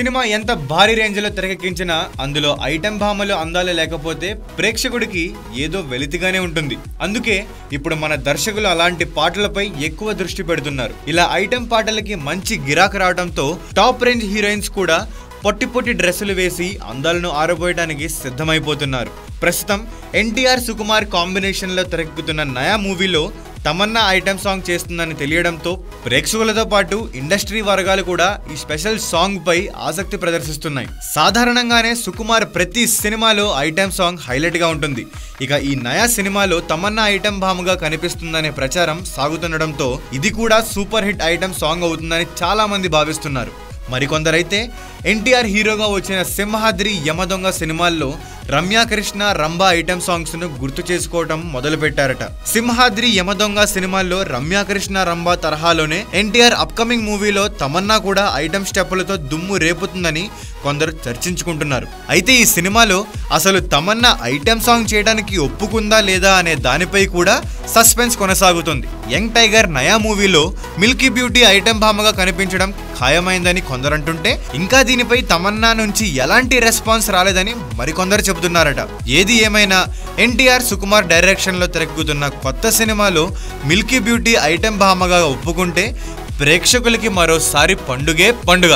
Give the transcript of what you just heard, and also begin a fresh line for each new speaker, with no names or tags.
Cinema ఎంత భారీ range లో తెరకెక్కించినా అందులో ఐటెం భామలు అందాలు లేకపోతే ప్రేక్షకుడికి ఏదో వెలితిగానే ఉంటుంది. అందుకే ఇప్పుడు మన దర్శకులు అలాంటి పాటలపై ఎక్కువ దృష్టి పెడుతున్నారు. ఇలా ఐటెం పాటలకి మంచి గిరాకు రావడంతో టాప్ రేంజ్ హీరోయిన్స్ కూడా పొట్టి పొట్టి డ్రెస్సులు వేసి అందాలను ఆరబోయడానికి సిద్ధమైపోతున్నారు. ప్రస్తుతం ఎన్టీఆర్ సుకుమార్ కాంబినేషన్ లో తెరకెక్కుతున్న నయా మూవీలో తమన్నా ఐటెం సాంగ్ చేస్తుందని తెలియడంతో ప్రేక్షకులతో పాటు ఇండస్ట్రీ వర్గాలు కూడా ఈ స్పెషల్ సాంగ్ పై ఆసక్తి ప్రదర్శిస్తున్నాయి. సాధారణంగానే సుకుమార్ ప్రతి సినిమాలో ఐటెం సాంగ్ హైలైట్ గా ఉంటుంది. ఇక ఈ నయా సినిమాలో తమన్నా ఐటెం భామగా కనిపిస్తుందనే ప్రచారం సాగుతుండడంతో ఇది కూడా సూపర్ హిట్ ఐటెం సాంగ్ అవుతుందని చాలా మంది భావిస్తున్నారు. మరికొందరైతే ఎన్టీఆర్ హీరోగా వచ్చిన సింహాద్రి యమదొంగ సినిమాల్లో రమ్యాకృష్ణ రంభా ఐటెం సాంగ్స్ ను గుర్తు చేసుకోవటం మొదలు పెట్టారట. సింహాద్రి యమదొంగ సినిమాల్లో రమ్యాకృష్ణ రంభా తరహాలోనే ఎన్టీఆర్ అప్కమింగ్ మూవీలో తమన్నా కూడా ఐటెం స్టెప్పులతో దుమ్ము రేపుతుందని కొందరు చర్చించుకుంటున్నారు. అయితే ఈ సినిమాలో అసలు తమన్నా ఐటెం సాంగ్ చేయడానికి ఒప్పుకుందా లేదా అనే దానిపై కూడా సస్పెన్స్ కొనసాగుతుంది. యంగ్ టైగర్ నయా మూవీలో మిల్కీ బ్యూటీ ఐటెం భామగా కనిపించడం ఖాయమైందని కొందరంటుంటే ఇంకా దీనిపై తమన్నా నుంచి ఎలాంటి రెస్పాన్స్ రాలేదని మరికొందరు చెబుతున్నారట. ఏది ఏమైనా ఎన్టీఆర్ సుకుమార్ డైరెక్షన్ లో తెరకెక్కుతున్న కొత్త సినిమాలో మిల్కీ బ్యూటీ ఐటెం భామగా ఒప్పుకుంటే ప్రేక్షకులకి మరోసారి పండుగే పండుగ.